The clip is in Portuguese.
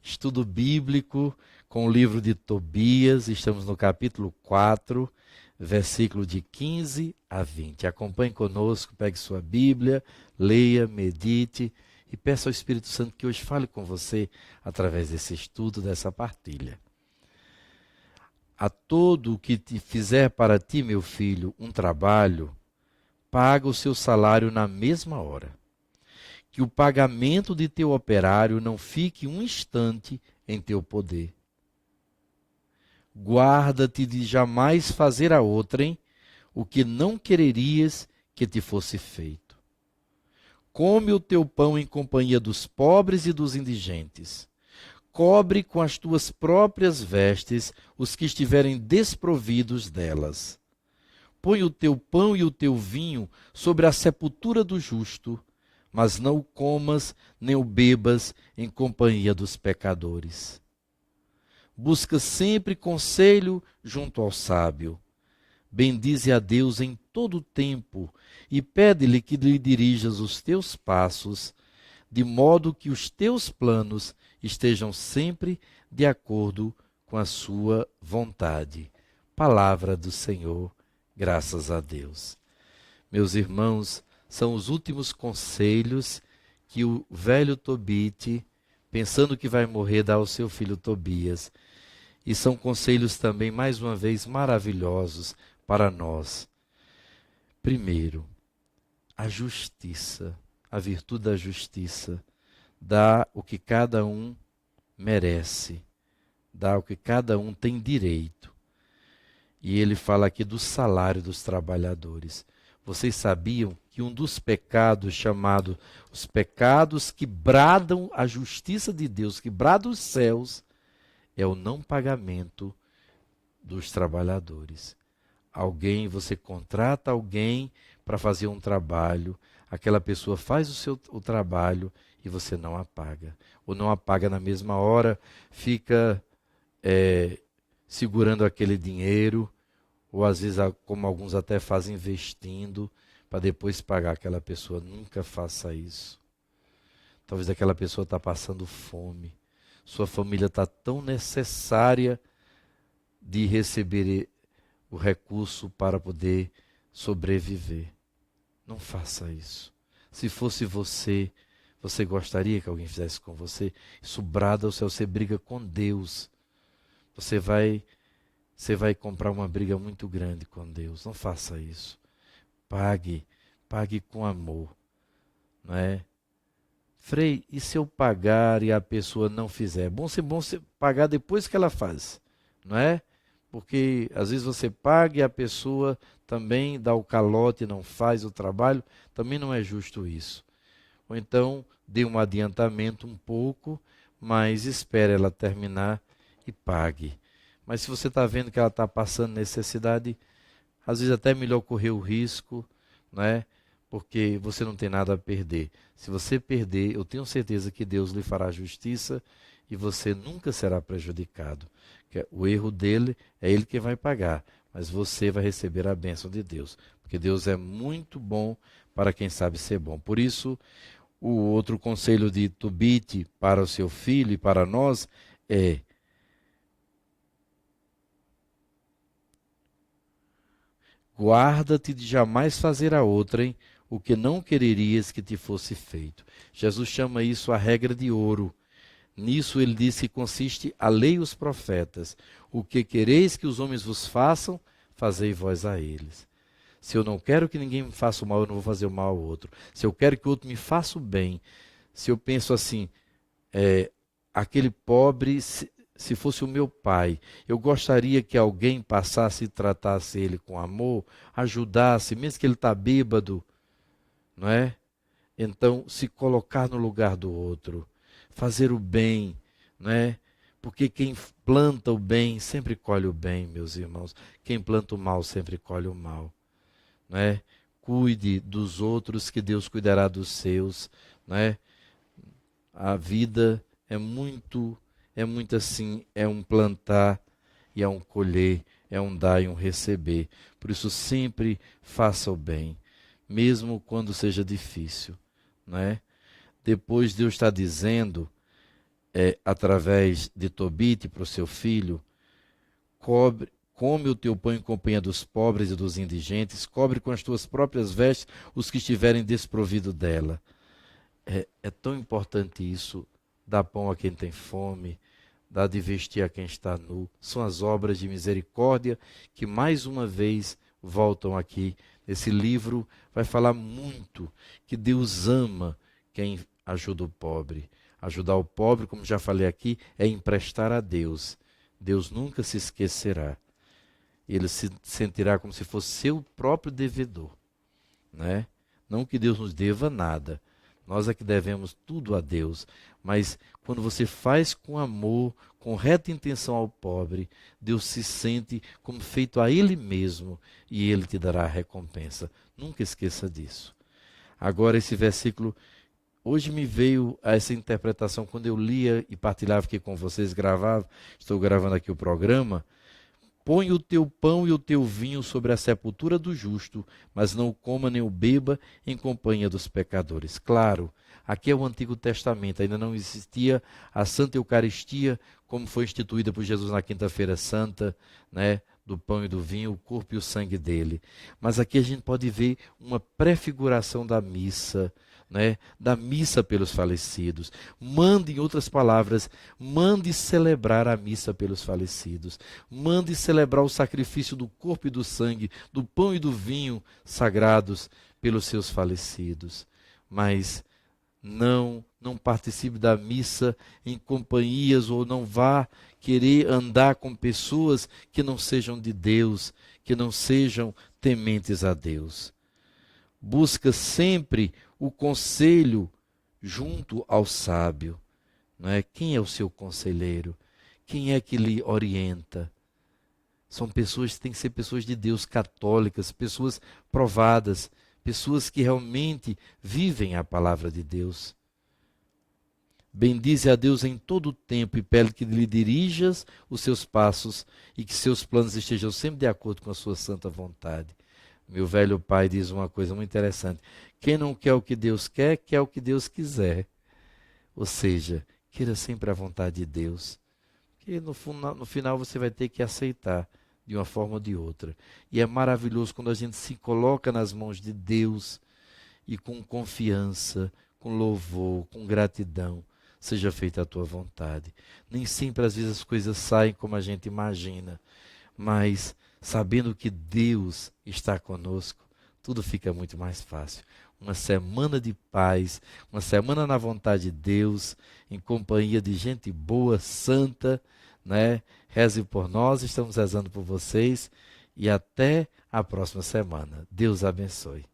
Estudo bíblico com o livro de Tobias, estamos no capítulo 4, versículo de 15 a 20. Acompanhe conosco, pegue sua Bíblia, leia, medite e peça ao Espírito Santo que hoje fale com você através desse estudo, dessa partilha. A todo o que te fizer para ti, meu filho, um trabalho, paga o seu salário na mesma hora. Que o pagamento de teu operário não fique um instante em teu poder. Guarda-te de jamais fazer a outrem o que não quererias que te fosse feito. Come o teu pão em companhia dos pobres e dos indigentes. Cobre com as tuas próprias vestes os que estiverem desprovidos delas. Põe o teu pão e o teu vinho sobre a sepultura do justo, mas não o comas nem o bebas em companhia dos pecadores. Busca sempre conselho junto ao sábio. Bendize a Deus em todo o tempo e pede-lhe que lhe dirijas os teus passos, de modo que os teus planos estejam sempre de acordo com a sua vontade. Palavra do Senhor, graças a Deus. Meus irmãos, são os últimos conselhos que o velho Tobite, pensando que vai morrer, dá ao seu filho Tobias. E são conselhos também, mais uma vez, maravilhosos para nós. Primeiro, a justiça, a virtude da justiça, dá o que cada um merece, dá o que cada um tem direito. E ele fala aqui do salário dos trabalhadores. Vocês sabiam que um dos pecados chamados os pecados que bradam a justiça de Deus, que bradam os céus, é o não pagamento dos trabalhadores. Você contrata alguém para fazer um trabalho, aquela pessoa faz o trabalho e você não a paga. Ou não a paga na mesma hora, fica segurando aquele dinheiro, ou às vezes, como alguns até fazem, investindo para depois pagar aquela pessoa. Nunca faça isso. Talvez aquela pessoa está passando fome. Sua família está tão necessária de receber o recurso para poder sobreviver. Não faça isso. Se fosse você, você gostaria que alguém fizesse com você? Isso brada ao céu, você briga com Deus. Você vai comprar uma briga muito grande com Deus. Não faça isso. Pague com amor, não é? Frei, e se eu pagar e a pessoa não fizer? É bom você pagar depois que ela faz, não é? Porque às vezes você paga e a pessoa também dá o calote e não faz o trabalho. Também não é justo isso. Ou então, dê um adiantamento um pouco, mas espere ela terminar e pague. Mas se você está vendo que ela está passando necessidade, às vezes até é melhor correr o risco, não é? Porque você não tem nada a perder. Se você perder, eu tenho certeza que Deus lhe fará justiça e você nunca será prejudicado. O erro dele é ele que vai pagar, mas você vai receber a bênção de Deus. Porque Deus é muito bom para quem sabe ser bom. Por isso, o outro conselho de Tobite para o seu filho e para nós é: guarda-te de jamais fazer a outrem o que não quererias que te fosse feito. Jesus chama isso a regra de ouro. Nisso ele diz que consiste a lei e os profetas. O que quereis que os homens vos façam, fazei vós a eles. Se eu não quero que ninguém me faça o mal, eu não vou fazer o mal ao outro. Se eu quero que o outro me faça o bem, se eu penso assim, aquele pobre, se fosse o meu pai, eu gostaria que alguém passasse e tratasse ele com amor, ajudasse, mesmo que ele está bêbado, não é? Então, se colocar no lugar do outro, fazer o bem, não é? Porque quem planta o bem sempre colhe o bem, meus irmãos. Quem planta o mal sempre colhe o mal, não é? Cuide dos outros, que Deus cuidará dos seus, não é? A vida é muito assim, é um plantar e é um colher, é um dar e um receber. Por isso sempre faça o bem, mesmo quando seja difícil, não é? Depois Deus está dizendo através de Tobite para o seu filho, come o teu pão em companhia dos pobres e dos indigentes, cobre com as tuas próprias vestes os que estiverem desprovidos dela. É tão importante isso, dar pão a quem tem fome, dar de vestir a quem está nu. São as obras de misericórdia que mais uma vez voltam aqui. Esse livro vai falar muito que Deus ama quem ajuda o pobre. Ajudar o pobre, como já falei aqui, é emprestar a Deus. Deus nunca se esquecerá. Ele se sentirá como se fosse seu próprio devedor, né? Não que Deus nos deva nada. Nós é que devemos tudo a Deus. Mas quando você faz com amor, com reta intenção ao pobre, Deus se sente como feito a Ele mesmo e Ele te dará a recompensa. Nunca esqueça disso. Agora esse versículo, hoje me veio a essa interpretação quando eu lia e partilhava aqui com vocês, estou gravando aqui o programa. Põe o teu pão e o teu vinho sobre a sepultura do justo, mas não o coma nem o beba em companhia dos pecadores. Claro, aqui é o Antigo Testamento, ainda não existia a Santa Eucaristia como foi instituída por Jesus na Quinta-feira Santa, né? Do pão e do vinho, o corpo e o sangue dele. Mas aqui a gente pode ver uma prefiguração da missa, né? Da missa pelos falecidos. Mande, em outras palavras, mande celebrar a missa pelos falecidos. Mande celebrar o sacrifício do corpo e do sangue, do pão e do vinho sagrados pelos seus falecidos. Mas não participe da missa em companhias ou não vá querer andar com pessoas que não sejam de Deus, que não sejam tementes a Deus. Busca sempre o conselho junto ao sábio, não é? Quem é o seu conselheiro? Quem é que lhe orienta? São pessoas que têm que ser pessoas de Deus, católicas, pessoas provadas, pessoas que realmente vivem a palavra de Deus. Bendize a Deus em todo o tempo e pede que lhe dirijas os seus passos e que seus planos estejam sempre de acordo com a sua santa vontade. Meu velho pai diz uma coisa muito interessante. Quem não quer o que Deus quer, quer o que Deus quiser. Ou seja, queira sempre a vontade de Deus. Que no final você vai ter que aceitar de uma forma ou de outra. E é maravilhoso quando a gente se coloca nas mãos de Deus e com confiança, com louvor, com gratidão, seja feita a tua vontade. Nem sempre às vezes as coisas saem como a gente imagina, mas sabendo que Deus está conosco, tudo fica muito mais fácil. Uma semana de paz, uma semana na vontade de Deus, em companhia de gente boa, santa, né? Reze por nós, estamos rezando por vocês e até a próxima semana. Deus abençoe.